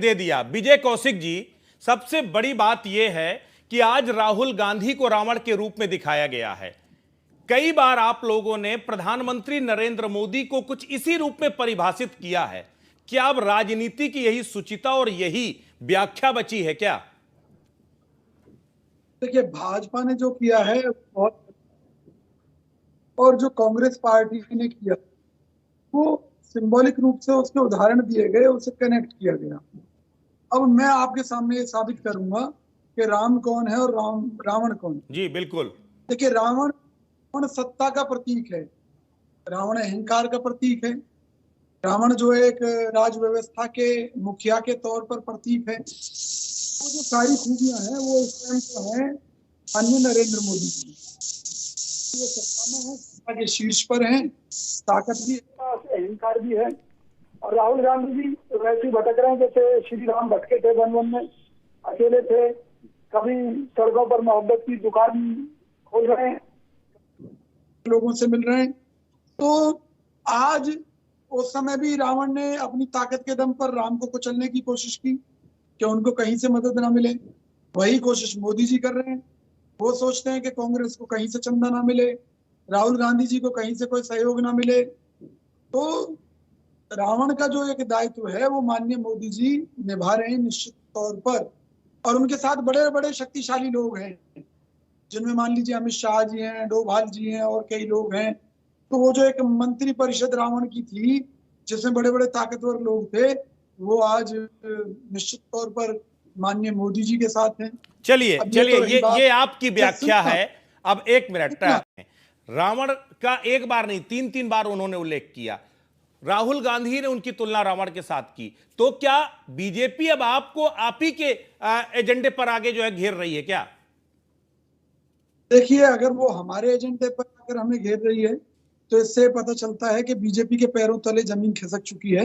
दे दिया। विजय कौशिक जी, सबसे बड़ी बात यह है कि आज राहुल गांधी को रावण के रूप में दिखाया गया है। कई बार आप लोगों ने प्रधानमंत्री नरेंद्र मोदी को कुछ इसी रूप में परिभाषित किया है। क्या अब राजनीति की यही सुचिता और यही व्याख्या बची है क्या? देखिए, भाजपा ने जो किया है बहुत, और जो कांग्रेस पार्टी ने किया वो सिंबॉलिक रूप से उसके उदाहरण दिए गए, उसे कनेक्ट किया गया। अब मैं आपके सामने ये साबित करूंगा कि राम कौन है और रावण कौन है। जी बिल्कुल। देखिए, रावण सत्ता का प्रतीक है, रावण अहंकार का प्रतीक है, रावण जो एक राज व्यवस्था के मुखिया के तौर पर प्रतीक है। वो जो सारी खूबियां हैं वो इस टाइम पर है अन्य नरेंद्र मोदी की। वो सत्ता में है, सत्ता के शीर्ष पर है, ताकत भी है, अहंकार भी है। और राहुल गांधी जी वैसे ही भटक रहे हैं जैसे श्री राम भटके थे, वन वन में अकेले थे। कभी सड़कों पर मोहब्बत की दुकान खोल रहे हैं, लोगों से मिल रहे हैं। तो आज उस समय भी रावण ने अपनी ताकत के दम पर राम को कुचलने की कोशिश की कि उनको कहीं से मदद ना मिले। वही कोशिश मोदी जी कर रहे हैं। वो सोचते हैं कि कांग्रेस को कहीं से चंदा ना मिले, राहुल गांधी जी को कहीं से कोई सहयोग ना मिले। तो रावण का जो एक दायित्व है वो माननीय मोदी जी निभा रहे हैं निश्चित तौर पर। और उनके साथ बड़े बड़े शक्तिशाली लोग हैं, जिनमें मान लीजिए अमित शाह जी हैं, डोभाल जी हैं और कई लोग हैं। तो वो जो एक मंत्री परिषद रावण की थी, जिसमें बड़े बड़े ताकतवर लोग थे, वो आज निश्चित तौर पर माननीय मोदी जी के साथ हैं। चलिए चलिए, ये आपकी व्याख्या है। अब एक मिनट, रावण का एक बार नहीं तीन तीन बार उन्होंने उल्लेख किया। राहुल गांधी ने उनकी तुलना रावण के साथ की। तो क्या बीजेपी अब आपको आप ही के एजेंडे पर आगे जो है घेर रही है क्या? देखिए, अगर वो हमारे एजेंडे पर अगर हमें घेर रही है तो इससे पता चलता है कि बीजेपी के पैरों तले जमीन खिसक चुकी है।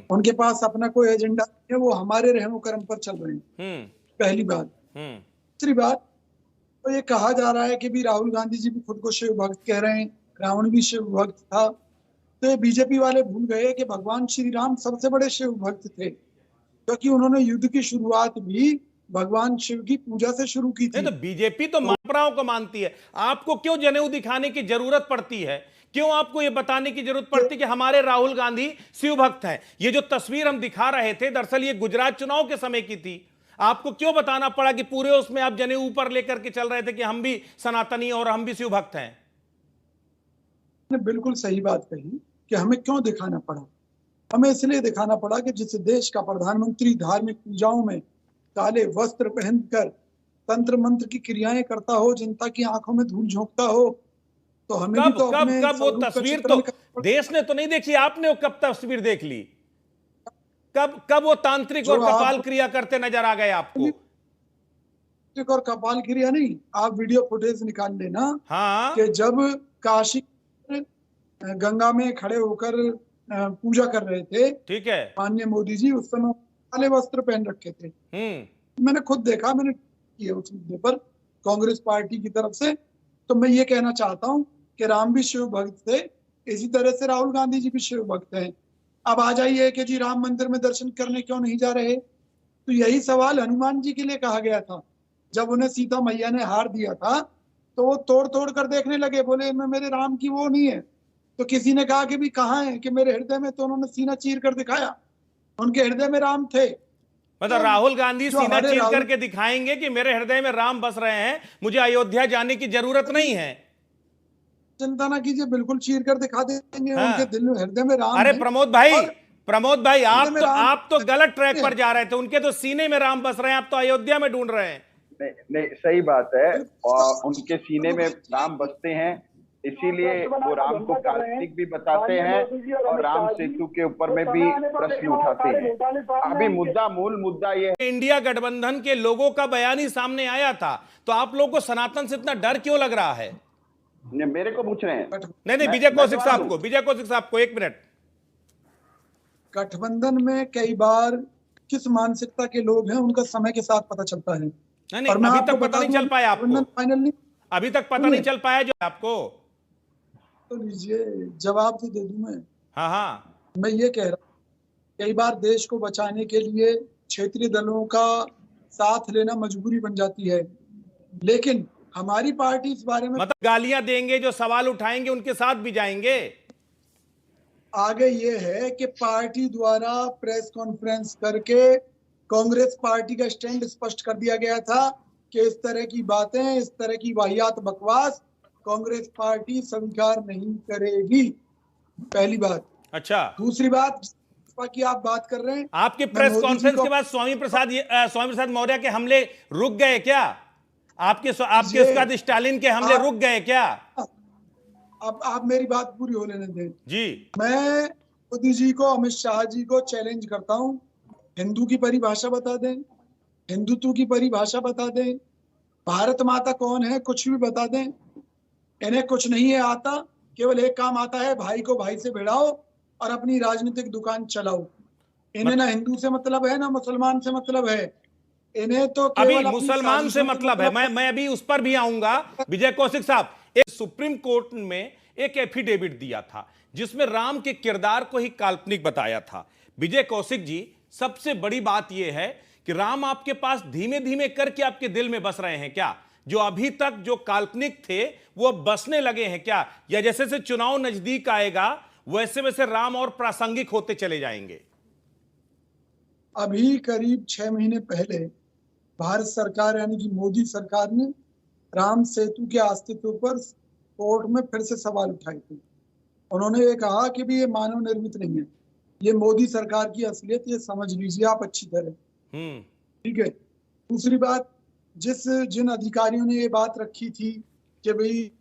उनके पास अपना कोई एजेंडा नहीं है, वो हमारे रहमो कर्म पर चल रहे हैं। पहली बात। दूसरी बात, तो ये कहा जा रहा है कि भी राहुल गांधी जी भी खुद को शिव भक्त कह रहे हैं, रावण भी शिव भक्त था। तो ये बीजेपी वाले भूल गए कि भगवान श्री राम सबसे बड़े शिव भक्त थे, क्योंकि उन्होंने युद्ध की शुरुआत भी भगवान शिव की पूजा से शुरू की थी। तो बीजेपी तो परंपराओं को मानती है। आपको क्यों जनेऊ दिखाने की जरूरत पड़ती है? क्यों आपको यह बताने की जरूरत पड़ती है कि हमारे राहुल गांधी शिव भक्त हैं? ये जो तस्वीर हम दिखा रहे थे, दरअसल ये गुजरात चुनाव के समय की थी। आपको क्यों बताना पड़ा कि पूरे उसमें आप जनेऊ ऊपर लेकर के चल रहे थे कि हम भी सनातनी और हम भी शिव भक्त हैं? बिल्कुल सही बात कही कि हमें क्यों दिखाना पड़ा। हमें इसलिए दिखाना पड़ा कि जिस देश का प्रधानमंत्री धार्मिक पूजाओं में काले वस्त्र पहनकर तंत्र मंत्र की क्रियाएं करता हो, जनता की आंखों में धूल झोंकता हो, तो हमें भी तो अपने कब वो तस्वीर तो देश ने तो नहीं देखी, आपने वो कब तस्वीर देख ली? कब वो तांत्रिक और कपाल क्रिया करते नजर आ गए आपको? तांत्रिक और कपाल क्रिया नहीं, आप वीडियो फुटेज निकाल लेना। हाँ, कि जब काशी गंगा में खड़े होकर पूजा कर रहे थे, ठीक है, माननीय मोदी जी उस समय काले वस्त्र पहन रखे थे। मैंने खुद देखा, मैंने किया उस मुद्दे पर कांग्रेस पार्टी की तरफ से। तो मैं ये कहना चाहता हूँ कि राम भी शिव भक्त थे, इसी तरह से राहुल गांधी जी भी शिव भक्त हैं। अब आ जाइए कि जी राम मंदिर में दर्शन करने क्यों नहीं जा रहे, तो यही सवाल हनुमान जी के लिए कहा गया था। जब उन्हें सीता मैया ने हार दिया था तो वो तोड़ तोड़ कर देखने लगे, बोले मैं मेरे राम की वो नहीं है। तो किसी ने कहा कि भी कहाँ है, कि मेरे हृदय में, तो उन्होंने सीना चीर कर दिखाया, उनके हृदय में राम थे। मतलब राहुल गांधी सीना चीर करके दिखाएंगे कि मेरे हृदय में राम बस रहे हैं, मुझे अयोध्या जाने की जरूरत नहीं है। चिंता ना कीजिए, बिल्कुल चीर कर दिखा देंगे। उनके दिल में, हृदय में राम अरे है। प्रमोद भाई आप तो गलत ट्रैक पर जा रहे थे। उनके तो सीने में राम बस रहे हैं, आप तो अयोध्या में ढूंढ रहे हैं। नहीं, सही बात है, और उनके सीने में राम बसते हैं, इसीलिए वो राम को कार्तिक भी बताते हैं और राम सेतु के ऊपर में भी प्रश्न उठाते हैं। अभी मूल मुद्दा ये इंडिया गठबंधन के लोगों का बयान ही सामने आया था, तो आप लोगों को सनातन से इतना डर क्यों लग रहा है? मेरे को पूछ रहे हैं? नहीं, विजय कौशिक साहब को 1 मिनट। गठबंधन में कई बार किस मानसिकता के लोग हैं उनका समय के साथ पता चलता है। नहीं, अभी तक पता नहीं चल पाया आपको? फाइनल नहीं, अभी तक पता नहीं चल पाया जो आपको? तो लीजिए, जवाब तो दे दूं मैं। हाँ, मैं ये कह रहा हूँ, कई बार देश को बचाने के लिए क्षेत्रीय दलों का साथ लेना मजबूरी बन जाती है। लेकिन हमारी पार्टी इस बारे में मतलब गालियां देंगे, जो सवाल उठाएंगे उनके साथ भी जाएंगे। आगे ये है कि पार्टी द्वारा प्रेस कॉन्फ्रेंस करके कांग्रेस पार्टी का स्टैंड स्पष्ट कर दिया गया था कि इस तरह की बातें, इस तरह की वाहियात बकवास कांग्रेस पार्टी स्वीकार नहीं करेगी। पहली बात। अच्छा, दूसरी बात की आप बात कर रहे हैं, आपके प्रेस कॉन्फ्रेंस के बाद स्वामी प्रसाद मौर्य के हमले रुक गए क्या? आपके उसके बाद स्टालिन के हमले रुक गए क्या? अब आप मेरी बात पूरी हो लेने दें जी। मैं मोदी जी को, अमित शाह जी को चैलेंज करता हूं, हिंदू की परिभाषा बता दें, हिंदुत्व की परिभाषा बता दें, भारत माता कौन है कुछ भी बता दें। इन्हें कुछ नहीं है आता, केवल एक काम आता है, भाई को भाई से भिड़ाओ और अपनी राजनीतिक दुकान चलाओ। इन्हें ना हिंदू से मतलब है ना मुसलमान से मतलब है, इन्हें तो अभी केवल मुसलमान से मतलब है। मैं अभी उस पर भी आऊंगा। विजय कौशिक साहब, एक सुप्रीम कोर्ट में एक एफिडेविट दिया था जिसमें राम के किरदार को ही काल्पनिक बताया था। विजय कौशिक जी, सबसे बड़ी बात यह है कि राम आपके पास धीमे धीमे करके आपके दिल में बस रहे हैं क्या? जो अभी तक जो काल्पनिक थे वो अब बसने लगे हैं क्या? या जैसे जैसे चुनाव नजदीक आएगा वैसे वैसे राम और प्रासंगिक होते चले जाएंगे? अभी करीब 6 महीने पहले भारत सरकार यानी कि मोदी सरकार ने राम सेतु के अस्तित्व पर कोर्ट में फिर से सवाल उठाए थे। उन्होंने ये कहा कि भी ये मानव निर्मित नहीं है, ये मोदी सरकार की असलियत, ये समझ लीजिए आप अच्छी तरह। ठीक है। दूसरी बात, जिन अधिकारियों ने ये बात रखी थी कि भाई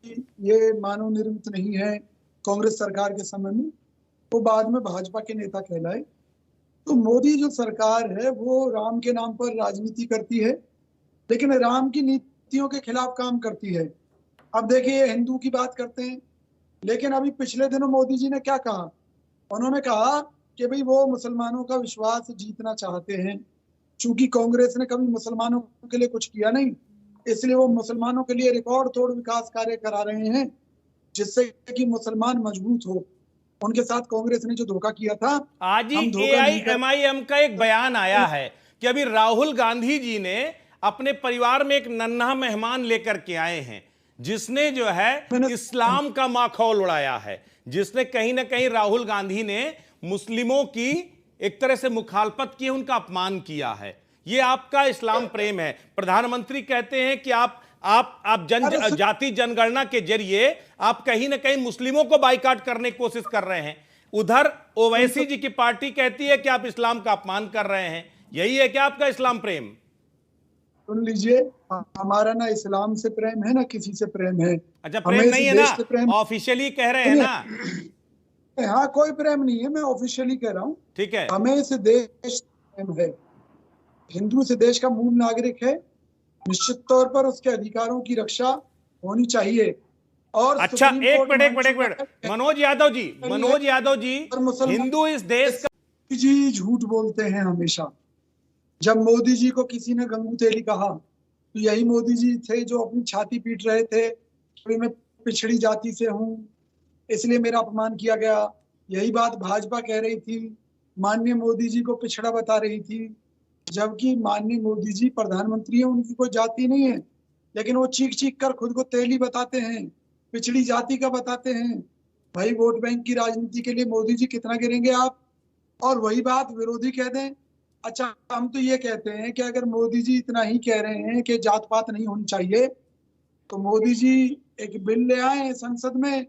ये मानव निर्मित नहीं है कांग्रेस सरकार के समय में, वो बाद में भाजपा के नेता कहलाए। तो मोदी जो सरकार है वो राम के नाम पर राजनीति करती है, लेकिन राम की नीतियों के खिलाफ काम करती है। अब देखिए, हिंदू की बात करते हैं, लेकिन अभी पिछले दिनों मोदी जी ने क्या कहा? उन्होंने कहा कि भाई वो मुसलमानों का विश्वास जीतना चाहते हैं। चूंकि कांग्रेस ने कभी मुसलमानों के लिए कुछ किया नहीं, इसलिए वो मुसलमानों के लिए रिकॉर्ड तोड़ विकास कार्य करा रहे हैं, जिससे कि मुसलमान मजबूत हो। उनके साथ कांग्रेस ने जो धोखा किया था, आज ही AIMIM का एक बयान आया है कि अभी राहुल गांधी जी ने अपने परिवार में एक नन्हा मेहमान लेकर के आए हैं जिसने जो है इस्लाम का माखौल उड़ाया है, जिसने कहीं ना कहीं राहुल गांधी ने मुस्लिमों की एक तरह से मुखालफत की, उनका अपमान किया है। ये आपका इस्लाम प्रेम है। प्रधानमंत्री कहते हैं कि आप जाति जनगणना के जरिए आप कहीं ना कहीं मुस्लिमों को बाइकाट करने की कोशिश कर रहे हैं। उधर ओवैसी जी की पार्टी कहती है कि आप इस्लाम का अपमान कर रहे हैं। यही है क्या आपका इस्लाम प्रेम? सुन लीजिए, हमारा ना इस्लाम से प्रेम है ना किसी से प्रेम है। अच्छा, प्रेम नहीं है ना? ऑफिशियली कह रहे हैं ना? हाँ, कोई प्रेम नहीं है, मैं ऑफिशियली कह रहा हूँ। ठीक है। हमें इस देश प्रेम है। हिंदू इस देश का मूल नागरिक है, निश्चित तौर पर उसके अधिकारों की रक्षा होनी चाहिए। और अच्छा, एक मिनट मनोज यादव जी, हिंदू इस देश का जी झूठ बोलते हैं हमेशा। जब मोदी जी को किसी ने गंगू तेली कहा तो यही मोदी जी थे जो अपनी छाती पीट रहे थे कि मैं पिछड़ी जाति से हूं, इसलिए मेरा अपमान किया गया। यही बात भाजपा कह रही थी, माननीय मोदी जी को पिछड़ा बता रही थी, जबकि माननीय मोदी जी प्रधानमंत्री हैं, उनकी कोई जाति नहीं है, लेकिन वो चीख चीख कर खुद को तेली बताते हैं, पिछड़ी जाति का बताते हैं। भाई, वोट बैंक की राजनीति के लिए मोदी जी कितना गिरेंगे आप? और वही बात विरोधी कह दें। अच्छा, हम तो ये कहते हैं कि अगर मोदी जी इतना ही कह रहे हैं कि जात पात नहीं होनी चाहिए, तो मोदी जी एक बिल ले आए संसद में,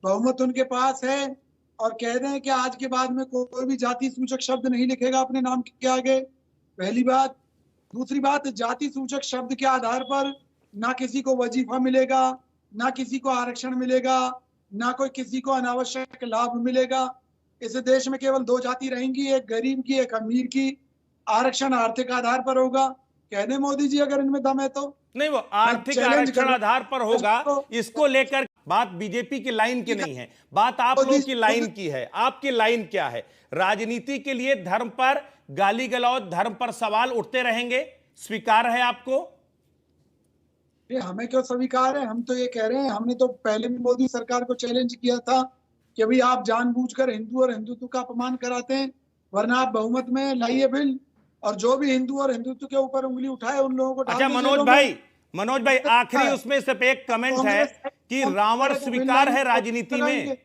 बहुमत उनके पास है, और कह दें कि आज के बाद में कोई भी जाति सूचक शब्द नहीं लिखेगा अपने नाम के आगे। पहली बात। दूसरी बात, जाति सूचक शब्द के आधार पर ना किसी को वजीफा मिलेगा, ना किसी को आरक्षण मिलेगा, ना कोई किसी को अनावश्यक लाभ मिलेगा। इस देश में केवल 2 जाति रहेंगी, एक गरीब की, एक अमीर की। आरक्षण आर्थिक आधार पर होगा। कह दे मोदी जी अगर इनमें दम है तो। नहीं, वो आर्थिक आरक्षण आधार पर होगा, इसको लेकर बात बीजेपी की लाइन की नहीं है, बात आप लोगों की लाइन की है। आपकी लाइन क्या है? राजनीति के लिए धर्म पर गाली गलौज, धर्म पर सवाल उठते रहेंगे, स्वीकार है आपको? ये हमें क्यों स्वीकार है? हम तो ये कह रहे हैं, हमने तो पहले भी मोदी सरकार को चैलेंज किया था कि भाई आप जानबूझकर हिंदू और हिंदुत्व का अपमान कराते हैं, वरना आप बहुमत में लाइए बिल और जो भी हिंदू और हिंदुत्व के ऊपर उंगली उठाए उन लोगों को डाल अच्छा दो मनोज जेलों में। भाई, मनोज भाई आखिरी उसमें सिर्फ एक कमेंट है कि रावण स्वीकार है राजनीति में।